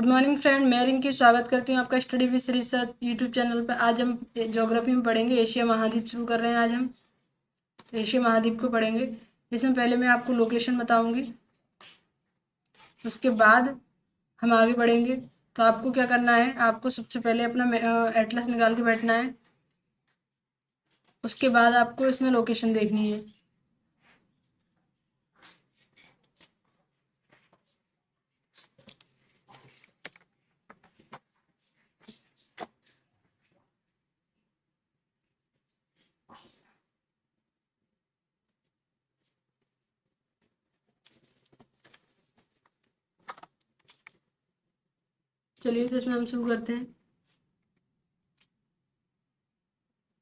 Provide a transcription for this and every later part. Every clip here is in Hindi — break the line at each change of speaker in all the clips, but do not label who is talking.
गुड मॉर्निंग फ्रेंड, मैं रिंकी स्वागत करती हूँ आपका study with research YouTube channel पर। आज हम ज्योग्राफी में पढ़ेंगे। एशिया महाद्वीप शुरू कर रहे हैं। आज हम एशिया महाद्वीप को पढ़ेंगे। इसमें पहले मैं आपको लोकेशन बताऊंगी, उसके बाद हम आगे बढ़ेंगे। तो आपको क्या करना है, आपको सबसे पहले अपना एटलस निकाल के बैठना है। उसके बाद आपको इसमें लोकेशन देखनी है। चलिए, तो इसमें हम शुरू करते हैं।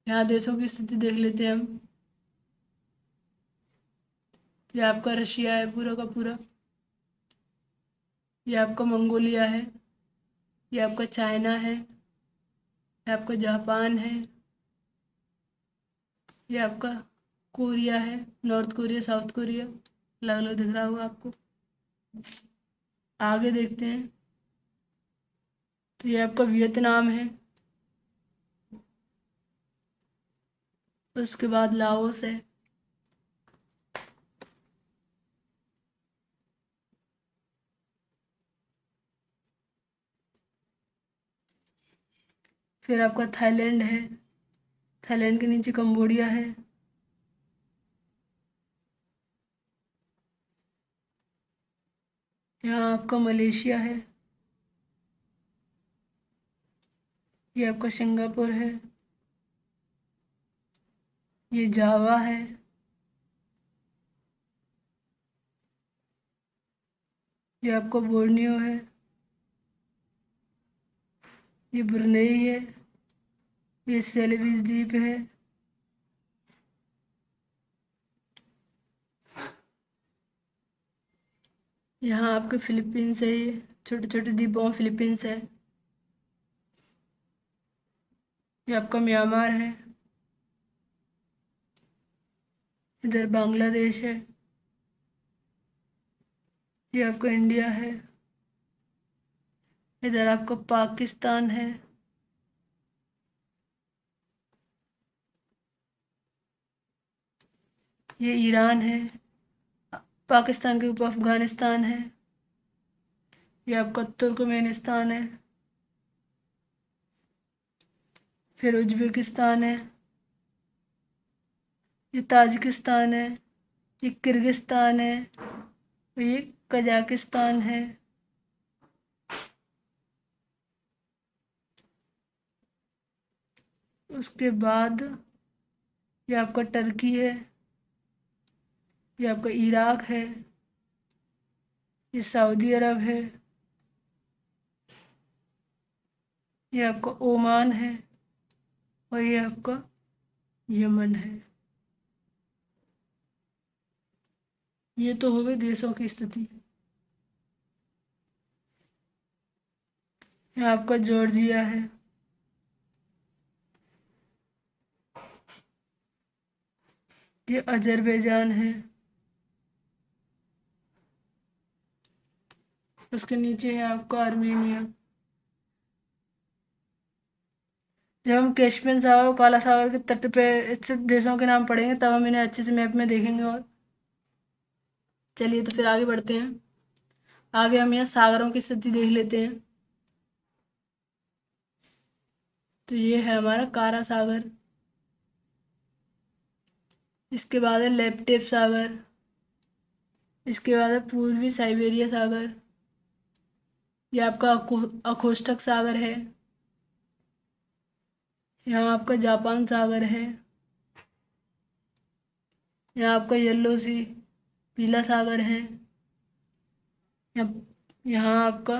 यहाँ देशों की स्थिति देख लेते हैं हम। ये आपका रशिया है पूरा का पूरा। ये आपका मंगोलिया है। ये आपका चाइना है। ये आपका जापान है। ये आपका कोरिया है, नॉर्थ कोरिया, साउथ कोरिया। अलग अलग दिख रहा होगा आपको। आगे देखते हैं। तो ये आपका वियतनाम है। उसके बाद लाओस है। फिर आपका थाईलैंड है। थाईलैंड के नीचे कंबोडिया है। यहाँ आपका मलेशिया है। ये आपका सिंगापुर है। ये जावा है। ये आपका बोर्नियो है। ये ब्रुनेई है। ये सेलेविस द्वीप है। यहाँ आपके फिलीपींस है। ये छोटे छोटे द्वीपों में फिलीपींस है। ये आपका म्यांमार है। इधर बांग्लादेश है। ये आपका इंडिया है। इधर आपका पाकिस्तान है। ये ईरान है। पाकिस्तान के ऊपर अफगानिस्तान है। ये आपका तुर्कमेनिस्तान है। फिर उज्बेकिस्तान है। ये ताजिकिस्तान है। ये किर्गिस्तान है। और ये कजाकिस्तान है। उसके बाद ये आपका टर्की है। ये आपका इराक है। ये सऊदी अरब है। ये आपका ओमान है। और ये आपका यमन है। ये तो हो गई देशों की स्थिति। ये आपका जॉर्जिया है। ये अजरबैजान है। उसके नीचे है आपका आर्मेनिया। जब हम कैस्पियन सागर और काला सागर के तट पे स्थित देशों के नाम पढ़ेंगे, तब हम इन्हें अच्छे से मैप में देखेंगे। और चलिए, तो फिर आगे बढ़ते हैं। आगे हम यहाँ सागरों की स्थिति देख लेते हैं। तो ये है हमारा कारा सागर। इसके बाद है लेप्टेप सागर। इसके बाद है पूर्वी साइबेरिया सागर। ये आपका अखोष्टक सागर है। यहाँ आपका जापान सागर है। यहाँ आपका येलो सी पीला सागर है। यहाँ आपका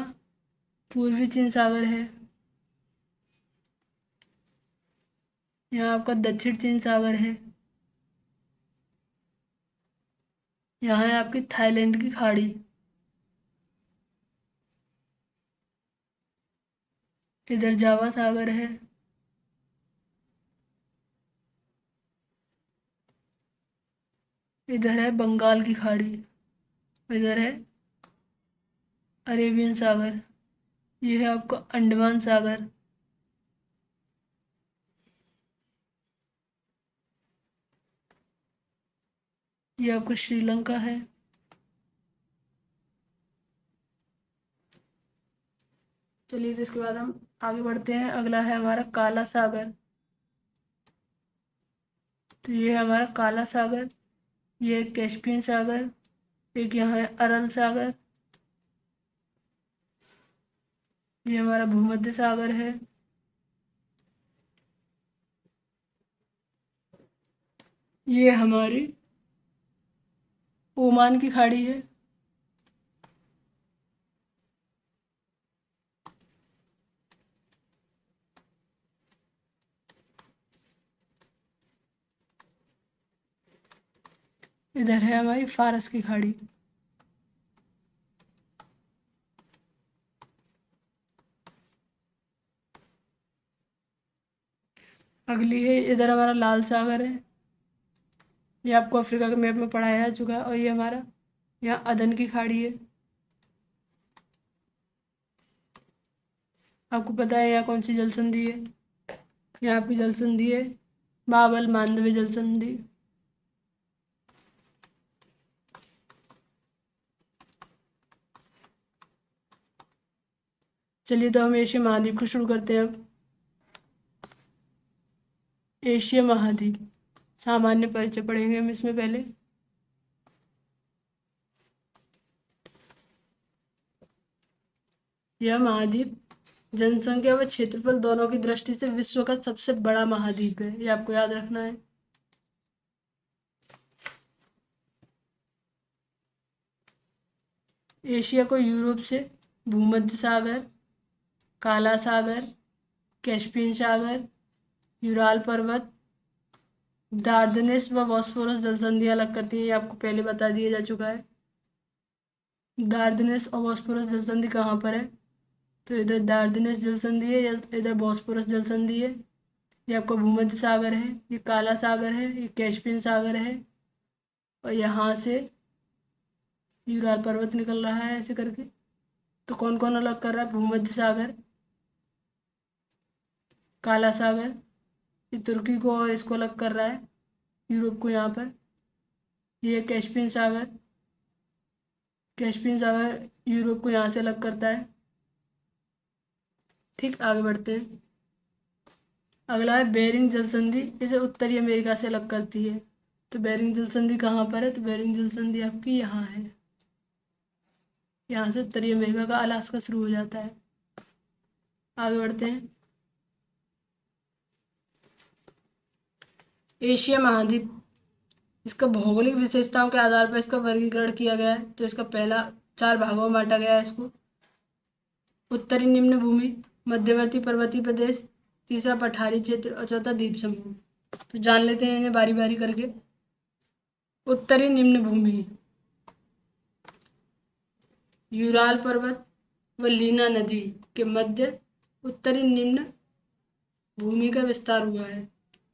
पूर्वी चीन सागर है। यहाँ आपका दक्षिण चीन सागर है। यहाँ है आपकी थाईलैंड की खाड़ी। इधर जावा सागर है। इधर है बंगाल की खाड़ी। इधर है अरेबियन सागर। ये है आपका अंडमान सागर। ये आपका श्रीलंका है। चलिए, तो इसके बाद हम आगे बढ़ते हैं। अगला है हमारा काला सागर। तो ये है हमारा काला सागर। ये है कैस्पियन सागर। एक यहाँ है अरल सागर। ये हमारा भूमध्य सागर है। ये हमारी ओमान की खाड़ी है। इधर है हमारी फारस की खाड़ी। अगली है, इधर हमारा लाल सागर है। ये आपको अफ्रीका के मैप में पढ़ाया जा चुका है। और ये हमारा यहाँ अदन की खाड़ी है। आपको पता है यहाँ कौन सी जल संधि है? यहाँ आपकी जल संधि है बाबल मांडवी जल संधि। चलिए, तो हम एशिया महाद्वीप को शुरू करते हैं अब। एशिया महाद्वीप, सामान्य परिचय पढ़ेंगे हम इसमें पहले। यह महाद्वीप जनसंख्या व क्षेत्रफल दोनों की दृष्टि से विश्व का सबसे बड़ा महाद्वीप है। ये आपको याद रखना है। एशिया को यूरोप से भूमध्य सागर, काला सागर, कैस्पियन सागर, यूराल पर्वत, दार्दनेस व बॉस्फोरस जलसंधि अलग करती है। ये आपको पहले बता दिया जा चुका है। दार्दनेस और बॉस्फोरस जलसंधि कहाँ पर है? तो इधर दार्दनेस जलसंधि है या इधर बॉस्फोरस जलसंधि है। ये आपका भूमध्य सागर है, ये काला सागर है, ये कैस्पियन सागर है, और यहाँ से यूराल पर्वत निकल रहा है ऐसे करके। तो कौन कौन अलग कर रहा है? भूमध्य सागर, काला सागर, ये तुर्की को और इसको अलग कर रहा है, यूरोप को यहाँ पर। ये कैस्पियन सागर, कैस्पियन सागर यूरोप को यहाँ से अलग करता है। ठीक, आगे बढ़ते हैं। अगला है बेरिंग जलसंधि, इसे उत्तरी अमेरिका से अलग करती है। तो बेरिंग जलसंधि कहाँ पर है? तो बेरिंग जलसंधि आपकी यहाँ है। यहाँ से उत्तरी अमेरिका का अलास्का शुरू हो जाता है। आगे बढ़ते हैं। एशिया महाद्वीप, इसका भौगोलिक विशेषताओं के आधार पर इसका वर्गीकरण किया गया है। तो इसका पहला 4 भागों में बांटा गया है इसको। उत्तरी निम्न भूमि, मध्यवर्ती पर्वतीय प्रदेश, तीसरा पठारी क्षेत्र और चौथा द्वीप समूह। तो जान लेते हैं इन्हें बारी बारी करके। उत्तरी निम्न भूमि, यूराल पर्वत व लीना नदी के मध्य उत्तरी निम्न भूमि का विस्तार हुआ है।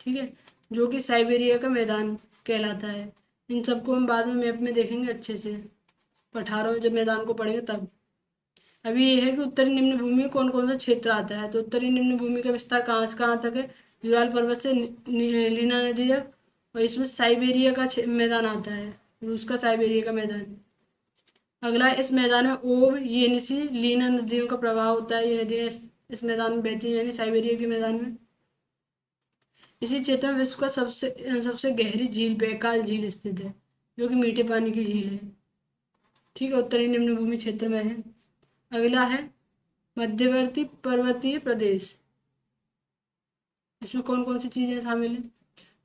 ठीक है, जो कि साइबेरिया का मैदान कहलाता है। इन सबको हम बाद में मैप में देखेंगे अच्छे से, पठारों जब मैदान को पढ़ेंगे तब। अभी ये है कि उत्तरी निम्न भूमि में कौन कौन सा क्षेत्र आता है। तो उत्तरी निम्न भूमि का विस्तार कहाँ से कहाँ तक है? यूराल पर्वत से लीना नदी तक, और इसमें साइबेरिया का मैदान आता है, रूस का साइबेरिया का मैदान। अगला, इस मैदान में ओब, येनिसी, लीना नदियों का प्रभाव होता है। ये नदियाँ इस मैदान में बहती हैं, यानी साइबेरिया के मैदान में। इसी क्षेत्र में विश्व का सबसे सबसे गहरी झील बैकाल झील स्थित है, जो कि मीठे पानी की झील है। ठीक है, उत्तरी निम्न भूमि क्षेत्र में है। अगला है मध्यवर्ती पर्वतीय प्रदेश। इसमें कौन कौन सी चीजें शामिल हैं?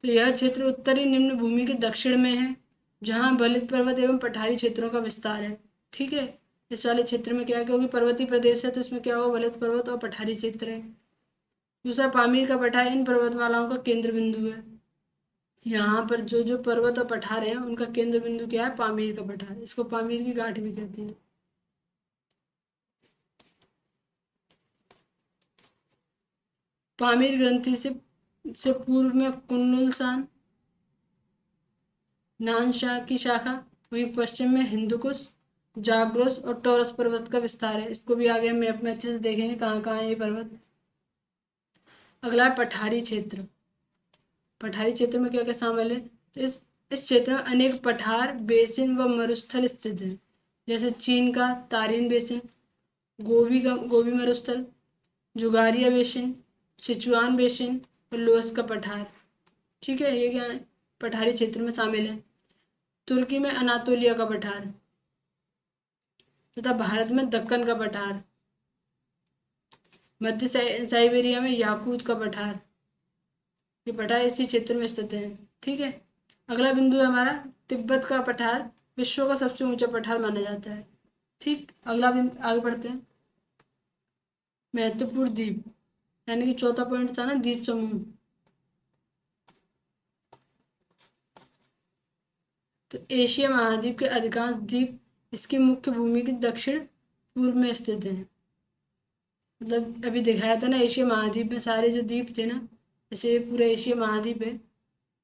तो यह क्षेत्र उत्तरी निम्न भूमि के दक्षिण में है, जहाँ बलित पर्वत एवं पठारी क्षेत्रों का विस्तार है। ठीक है, इस वाले क्षेत्र में क्या है, क्योंकि पर्वतीय प्रदेश है तो इसमें क्या होगा, बलित पर्वत और पठारी क्षेत्र है। दूसरा, पामीर का पठार इन पर्वतमालाओं का केंद्र बिंदु है। यहाँ पर जो जो पर्वत और पठार हैं उनका केंद्र बिंदु क्या है? पामीर का पठार। इसको पामीर की घाटी भी कहते हैं। पामीर ग्रंथि से पूर्व में कुन्लुसान नानशाह की शाखा, वहीं पश्चिम में हिंदुकुश, जाग्रोस और टॉरस पर्वत का विस्तार है। इसको भी आगे हम मैप में अच्छे से देखेंगे कहाँ कहाँ है ये पर्वत। अगला है पठारी क्षेत्र। पठारी क्षेत्र में क्या क्या शामिल है? इस क्षेत्र में अनेक पठार, बेसिन व मरुस्थल स्थित हैं, जैसे चीन का तारिन बेसिन, गोबी मरुस्थल, जुगारिया बेसिन, सिचुआन बेसिन और लोअस का पठार। ठीक है, ये क्या है? पठारी क्षेत्र में शामिल है। तुर्की में अनातोलिया का पठार तथा भारत में दक्कन का पठार, मध्य साइबेरिया में याकूत का पठार। ये पठार इसी क्षेत्र में स्थित है। ठीक है, अगला बिंदु है हमारा तिब्बत का पठार, विश्व का सबसे ऊंचा पठार माना जाता है। ठीक, अगला बिंदु आगे बढ़ते हैं। महत्वपूर्ण द्वीप, यानी कि चौथा पॉइंट था ना द्वीप समूह। तो एशिया महाद्वीप के अधिकांश द्वीप इसकी मुख्य भूमि के दक्षिण पूर्व में स्थित हैं। मतलब अभी दिखाया था ना एशिया महाद्वीप में सारे जो द्वीप थे ना, जैसे पूरा एशिया महाद्वीप है,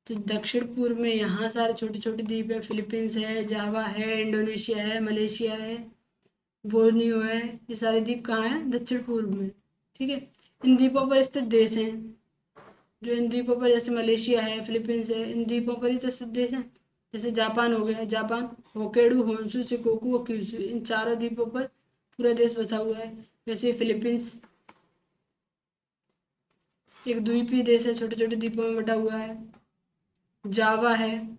तो दक्षिण पूर्व में यहाँ सारे छोटे छोटे द्वीप है। फिलीपींस है, जावा है, इंडोनेशिया है, मलेशिया है, बोर्नियो है। ये सारे द्वीप कहाँ हैं? दक्षिण पूर्व में। ठीक है, इन द्वीपों पर स्थित देश हैं, जो इन द्वीपों पर जैसे मलेशिया है, फिलीपींस है, इन द्वीपों पर ही तो स्थित देश हैं। जैसे जापान हो गया, जापान होकेडू, होन्शु, शिकोकू और क्यूशू, इन चारों द्वीपों पर पूरा देश बसा हुआ है। वैसे फिलीपींस एक द्वीपीय देश है, छोटे छोटे द्वीपों में बटा हुआ है। जावा है,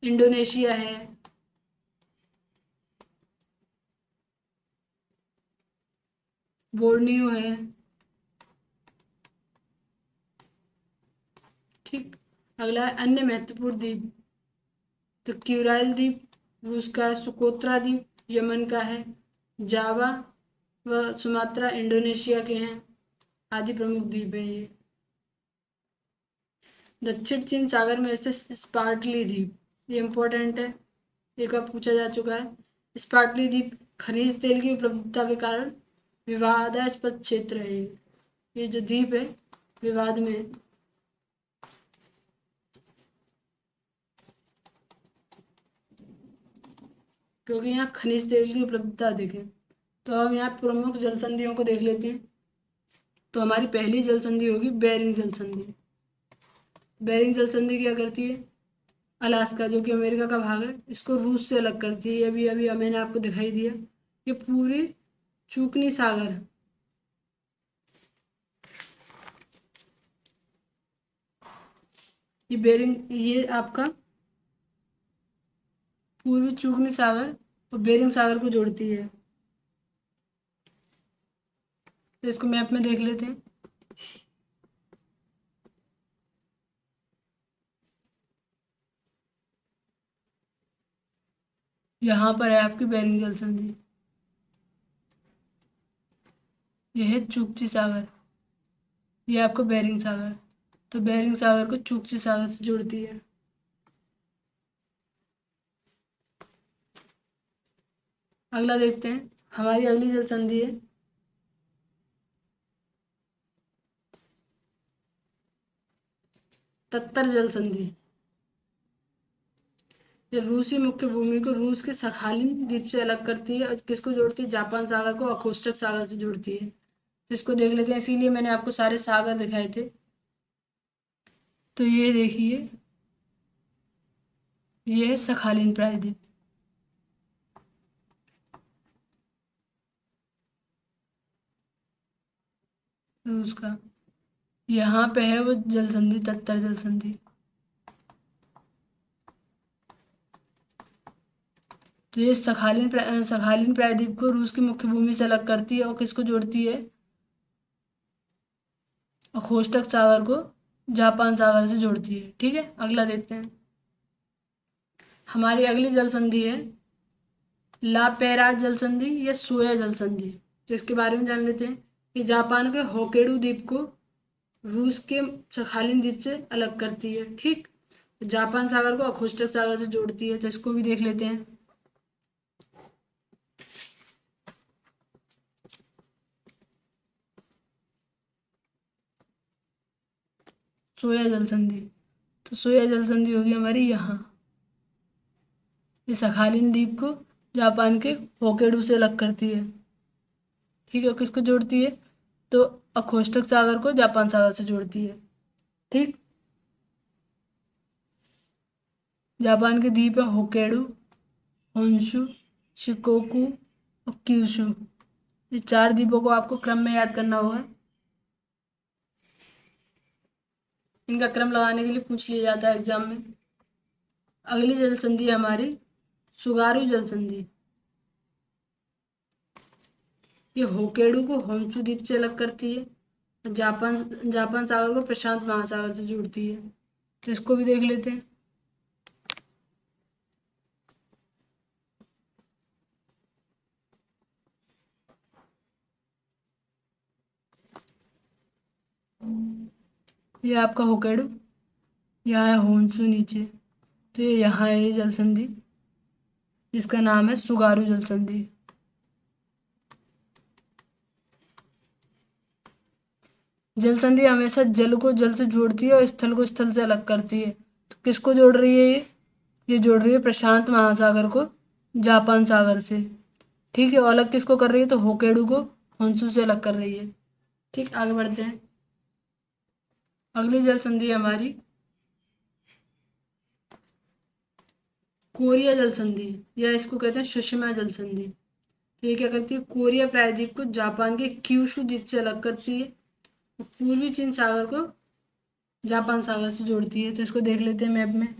इंडोनेशिया है, बोर्नियो है। ठीक, अगला है अन्य महत्वपूर्ण द्वीप। तो क्यूराइल द्वीप रूस का है, सुकोत्रा द्वीप यमन का है, जावा व सुमात्रा इंडोनेशिया के हैं, आदि प्रमुख द्वीप है ये। दक्षिण चीन सागर में स्थित स्पार्टली द्वीप, ये इंपॉर्टेंट है, एक बार पूछा जा चुका है। स्पार्टली द्वीप खनिज तेल की उपलब्धता के कारण विवादास्पद क्षेत्र है। ये जो द्वीप है विवाद में है। क्योंकि यहाँ खनिज तेल की उपलब्धता अधिक है। तो अब यहाँ प्रमुख जल संधियों को देख लेते हैं। तो हमारी पहली जल संधि होगी बेरिंग जल संधि। बेरिंग जल संधि क्या करती है? अलास्का जो कि अमेरिका का भाग है, इसको रूस से अलग करती है। अभी अभी मैंने आपको दिखाई दिया। ये पूरी चूकनी सागर, ये बेरिंग, ये आपका पूर्वी चूकनी सागर और बेरिंग सागर को जोड़ती है। तो इसको मैप में देख लेते हैं। यहाँ पर है आपकी बेरिंग जल संधि, यह है चूकची सागर, ये आपको बेरिंग सागर। तो बेरिंग सागर को चूकची सागर से जोड़ती है। अगला देखते हैं, हमारी अगली जल संधि है तत्तर जल संधि। ये रूसी मुख्य भूमि को रूस के सखालिन द्वीप से अलग करती है और किसको जोड़ती है? जापान सागर को अकोष्टक सागर से जोड़ती है। तो इसको देख लेते हैं, इसीलिए मैंने आपको सारे सागर दिखाए थे। तो ये देखिए, ये है सखालिन प्रायद्वीप, रूस का। यहाँ पे है वो जल संधि, तत्तर जल संधि। तो ये सखालिन प्रायद्वीप को रूस की मुख्य भूमि से अलग करती है और किसको जोड़ती है? अकोष्टक सागर को जापान सागर से जोड़ती है। ठीक है, अगला देखते हैं। हमारी अगली जल संधि है ला पेराज जल संधि या सोया जल संधि। तो इसके बारे में जान लेते हैं। ये जापान के होकेडू द्वीप को रूस के सखालिन द्वीप से अलग करती है। ठीक, जापान सागर को अकोष्टक सागर से जोड़ती है। तो इसको भी देख लेते हैं। सोया जल संधि, तो सोया जल संधि होगी हमारी यहाँ, ये सखालिन द्वीप को जापान के होक्काइडो से अलग करती है। ठीक है, किसको जोड़ती है? तो अकोष्ठक सागर को जापान सागर से जोड़ती है। ठीक। जापान के द्वीप है होक्काइडो, होंशु, शिकोकू और क्यूशू। ये 4 द्वीपों को आपको क्रम में याद करना होगा। इनका क्रम लगाने के लिए पूछ लिया जाता है एग्जाम में। अगली जल संधि है हमारी सुगारू जल संधि। ये होक्काइडो को होंशु द्वीप से अलग करती है। जापान जापान सागर को प्रशांत महासागर से जोड़ती है। तो इसको भी देख लेते हैं। ये आपका होक्काइडो, यहाँ है होंशु नीचे, तो ये यहाँ है ये जल संधि, जिसका नाम है सुगारू जल संधि। जल संधि हमेशा जल को जल से जोड़ती है और स्थल को स्थल से अलग करती है। तो किसको जोड़ रही है ये जोड़ रही है प्रशांत महासागर को जापान सागर से। ठीक है, और अलग किसको कर रही है? तो होक्काइडो को होंशु से अलग कर रही है। ठीक, आगे बढ़ते हैं। अगली जल संधि है हमारी कोरिया जल संधि, या इसको कहते हैं सुषमा जल संधि। तो ये क्या करती है? कोरिया प्रायद्वीप को जापान के क्यूशू द्वीप से अलग करती है और पूर्वी चीन सागर को जापान सागर से जोड़ती है। तो इसको देख लेते हैं मैप में।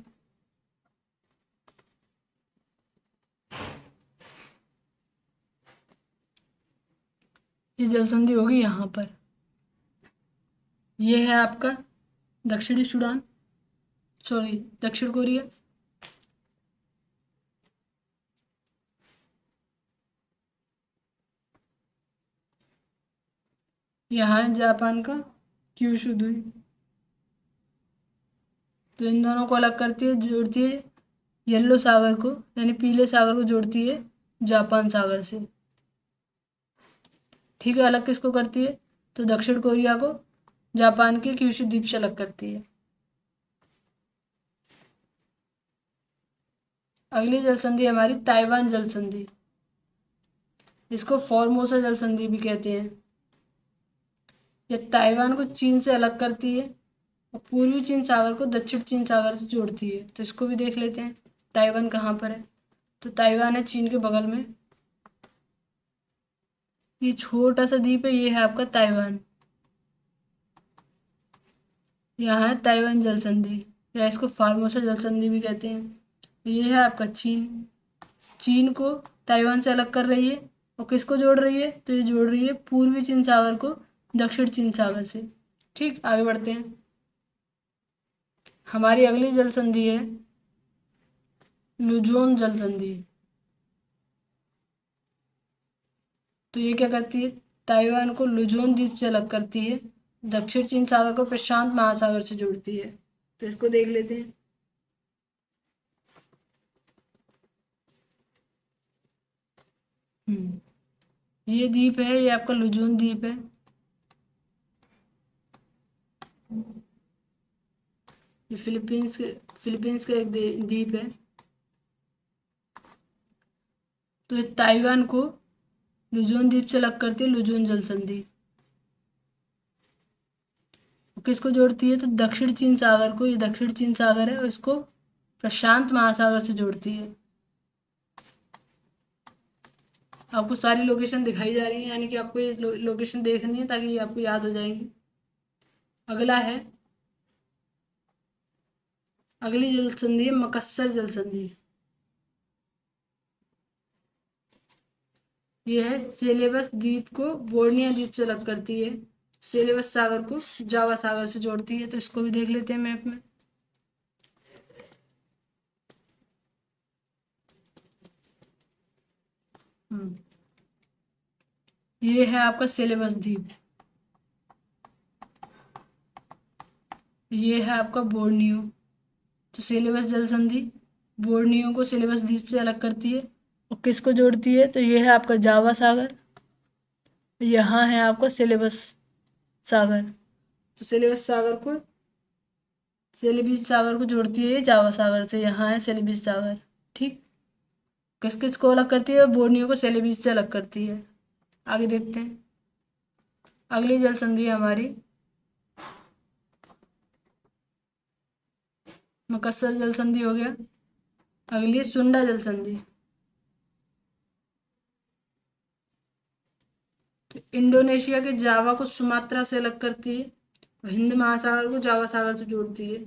ये जल संधि होगी यहाँ पर। ये है आपका दक्षिणी सूडान, सॉरी दक्षिण कोरिया। यहाँ है जापान का क्यूशू द्वीप। तो इन दोनों को अलग करती है, जोड़ती है येलो सागर को, यानी पीले सागर को जोड़ती है जापान सागर से। ठीक है, अलग किसको करती है? तो दक्षिण कोरिया को जापान के क्यूशू द्वीप से अलग करती है। अगली जल संधि हमारी ताइवान जल संधि, इसको फॉर्मोसा जल संधि भी कहते हैं। यह ताइवान को चीन से अलग करती है और पूर्वी चीन सागर को दक्षिण चीन सागर से जोड़ती है। तो इसको भी देख लेते हैं, ताइवान कहाँ पर है? तो ताइवान है चीन के बगल में। ये छोटा सा द्वीप है, ये है आपका ताइवान। यहाँ है ताइवान जल संधि, या इसको फार्मोसा जल संधि भी कहते हैं। ये है आपका चीन, चीन को ताइवान से अलग कर रही है और किसको जोड़ रही है? तो ये जोड़ रही है पूर्वी चीन सागर को दक्षिण चीन सागर से। ठीक, आगे बढ़ते हैं। हमारी अगली जल संधि है लुजोन जल संधि। तो ये क्या करती है? ताइवान को लुजोन द्वीप से अलग करती है, दक्षिण चीन सागर को प्रशांत महासागर से जोड़ती है। तो इसको देख लेते हैं। ये द्वीप है, ये आपका लुजोन द्वीप है। ये फिलीपींस का एक द्वीप है। तो ये ताइवान को लुजोन द्वीप से अलग करती है लुजोन जल संधि। किसको जोड़ती है? तो दक्षिण चीन सागर को, ये दक्षिण चीन सागर है और इसको प्रशांत महासागर से जोड़ती है। आपको सारी लोकेशन दिखाई जा रही है, यानी कि आपको ये लोकेशन देखनी है ताकि ये आपको याद हो जाएगी। अगला है, अगली जल संधि है मकस्सर जल संधि। ये है सेलेबस द्वीप को बोर्निया द्वीप से अलग करती है, सेलेबस सागर को जावा सागर से जोड़ती है। तो इसको भी देख लेते हैं मैप में। ये है आपका सेलेबस द्वीप, ये है आपका बोर्नियो। तो सेलेबस जल संधि बोर्नियो को सेलेबस द्वीप से अलग करती है और किसको जोड़ती है? तो ये है आपका जावा सागर, यहाँ है आपका सेलेबस सागर। तो सेलेबस सागर को जोड़ती है ये जावा सागर से, यहाँ है सेलेबस सागर। ठीक, किस किस को अलग करती है? बोर्नियो को सेलेबीज से अलग करती है। आगे देखते हैं। अगली जल संधि है हमारी मकसर जल संधि हो गया। अगली है सुंडा जल संधि। तो इंडोनेशिया के जावा को सुमात्रा से अलग करती है और हिंद महासागर को जावा सागर से जोड़ती है।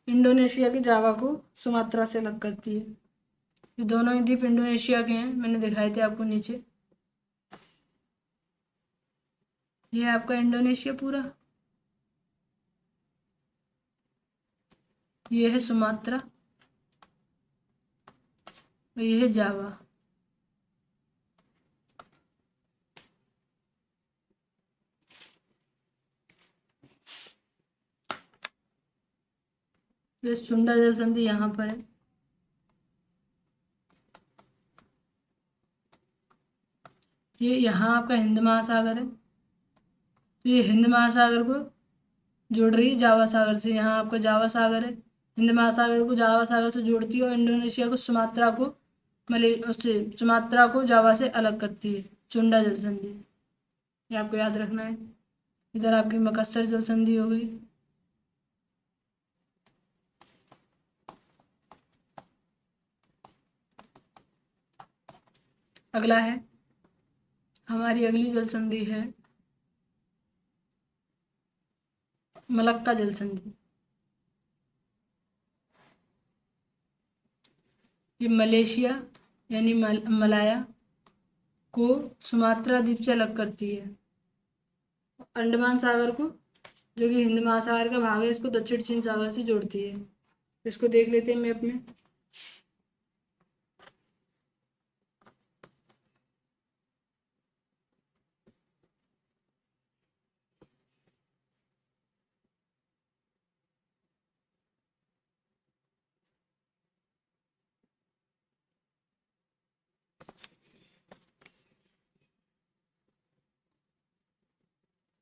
इंडोनेशिया की जावा को सुमात्रा से अलग करती है। ये दोनों ही द्वीप इंडोनेशिया के हैं, मैंने दिखाए थे आपको नीचे। ये है आपका इंडोनेशिया पूरा। ये है सुमात्रा और ये है जावा। ये सुंडा जल संधि यहाँ पर है। ये यहाँ आपका हिंद महासागर है। तो ये हिंद महासागर को जोड़ रही है जावा सागर से। यहाँ आपका जावा सागर है, हिंद महासागर को जावा सागर से जोड़ती है और इंडोनेशिया को सुमात्रा को मले उससे सुमात्रा को जावा से अलग करती है। सुंडा जल संधि, ये आपको याद रखना है। इधर आपकी मकसर जल संधि हो गई। अगला है हमारी अगली जल संधि है मलक्का जल संधि। ये मलेशिया यानी मलाया को सुमात्रा द्वीप से अलग करती है। अंडमान सागर को, जो कि हिंद महासागर का भाग है, इसको दक्षिण चीन सागर से जोड़ती है। इसको देख लेते हैं मैप में।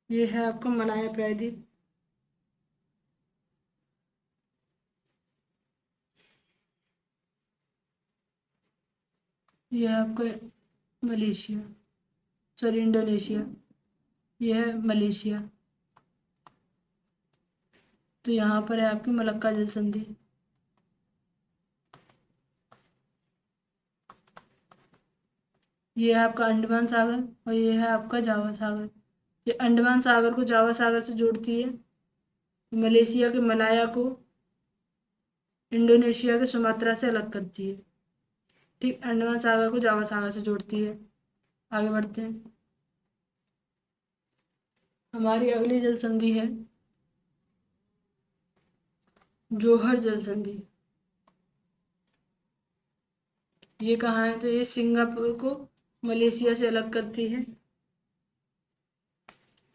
ये है आपका मलाया प्रायद्वीप। ये है आपका मलेशिया, सॉरी इंडोनेशिया। ये है मलेशिया। तो यहाँ पर है आपकी मलक्का जल संधि। ये है आपका अंडमान सागर और ये है आपका जावा सागर। ये अंडमान सागर को जावा सागर से जोड़ती है, मलेशिया के मलाया को इंडोनेशिया के सुमात्रा से अलग करती है। ठीक, अंडमान सागर को जावा सागर से जोड़ती है। आगे बढ़ते हैं। हमारी अगली जल संधि है जोहर जल संधि। ये कहाँ है? तो ये सिंगापुर को मलेशिया से अलग करती है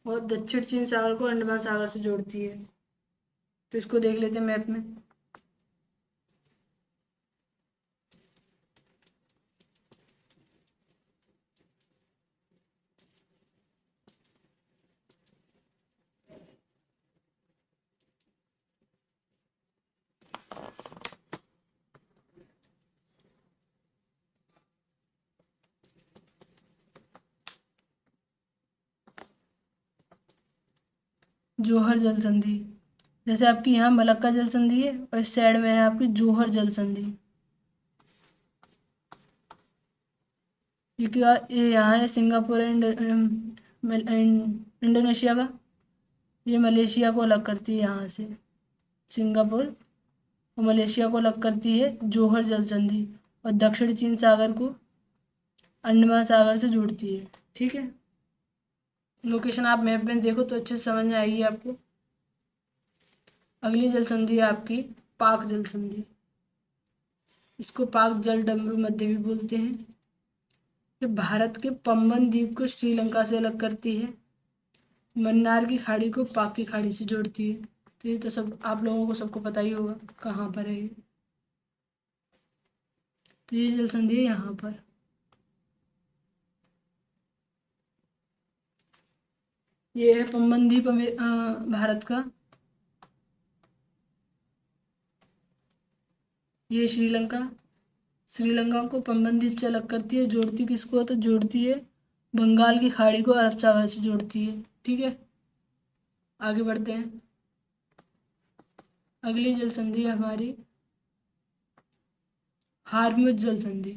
और दक्षिण चीन सागर को अंडमान सागर से जोड़ती है। तो इसको देख लेते हैं मैप में। जोहर जल संधि, जैसे आपकी यहाँ मलक्का जल संधि है और इस साइड में है आपकी जोहर जल संधि। क्योंकि ये यहाँ है सिंगापुर है इंडोनेशिया का। ये मलेशिया को अलग करती है यहाँ से। सिंगापुर और मलेशिया को अलग करती है जोहर जल संधि और दक्षिण चीन सागर को अंडमान सागर से जोड़ती है। ठीक है, लोकेशन आप मैप में देखो तो अच्छे से समझ में आएगी आपको। अगली जल संधि है आपकी पाक जल संधि। इसको पाक जल डमरू मध्य भी बोलते हैं। ये भारत के पंबन द्वीप को श्रीलंका से अलग करती है, मन्नार की खाड़ी को पाक की खाड़ी से जोड़ती है। तो ये तो सब आप लोगों को सबको पता ही होगा कहाँ पर है ये। तो ये जल संधि है यहाँ पर। ये है पंबन द्वीप भारत का। ये श्रीलंका, श्रीलंका को पंबन द्वीप से अलग करती है। जोड़ती किसको, तो जोड़ती है बंगाल की खाड़ी को अरब सागर से जोड़ती है। ठीक है, आगे बढ़ते हैं। अगली जल संधि है हमारी हार्मुज जल संधि।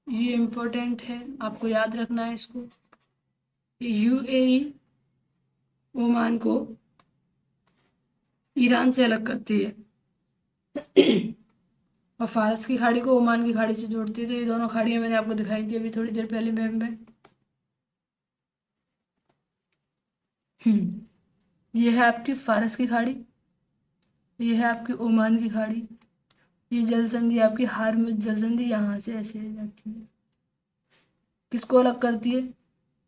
ये इम्पोर्टेंट है, आपको याद रखना है इसको। यूएई ओमान को ईरान से अलग करती है और फारस की खाड़ी को ओमान की खाड़ी से जोड़ती है। तो ये दोनों खाड़ियां मैंने आपको दिखाई थी अभी थोड़ी देर पहले मैप में। ये है आपकी फारस की खाड़ी, ये है आपकी ओमान की खाड़ी। ये जल संधि आपकी हार्मुज जल संधि यहाँ से ऐसे जाती है। किसको अलग करती है,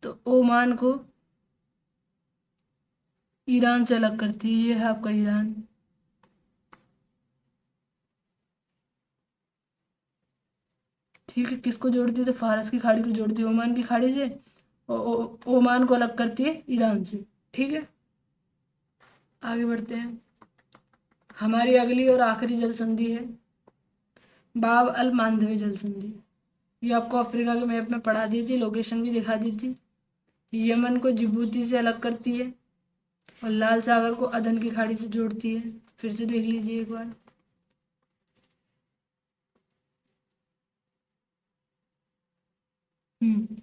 तो ओमान को ईरान से अलग करती है। ये है आपका ईरान। ठीक है, किसको जोड़ती है, तो फारस की खाड़ी को जोड़ती है ओमान की खाड़ी से, और ओमान को अलग करती है ईरान से। ठीक है, आगे बढ़ते हैं। हमारी अगली और आखिरी जल संधि है बाब अल मांदवे जल संधि। ये आपको अफ्रीका के मैप में पढ़ा दी थी, लोकेशन भी दिखा दी थी। यमन को जिबूती से अलग करती है और लाल सागर को अदन की खाड़ी से जोड़ती है। फिर से देख लीजिए एक बार। हम्म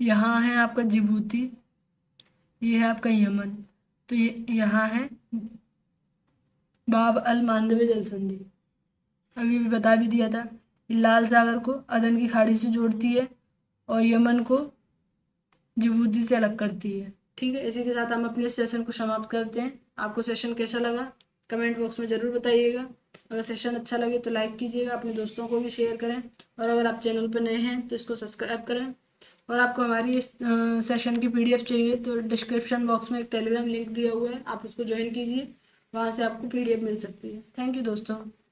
यहाँ है आपका जिबूती, ये है आपका यमन। तो ये यहाँ है बाब अल मांदवे जल संधि। अभी भी बता भी दिया था। लाल सागर को अदन की खाड़ी से जोड़ती है और यमन को जिबूती से अलग करती है। ठीक है, इसी के साथ हम अपने सेशन को समाप्त करते हैं। आपको सेशन कैसा लगा कमेंट बॉक्स में ज़रूर बताइएगा। अगर सेशन अच्छा लगे तो लाइक कीजिएगा, अपने दोस्तों को भी शेयर करें, और अगर आप चैनल पर नए हैं तो इसको सब्सक्राइब करें। और आपको हमारी इस सेशन की पीडीएफ चाहिए तो डिस्क्रिप्शन बॉक्स में एक टेलीग्राम लिंक दिया हुआ है, आप उसको ज्वाइन कीजिए, वहाँ से आपको पीडीएफ मिल सकती है। थैंक यू दोस्तों।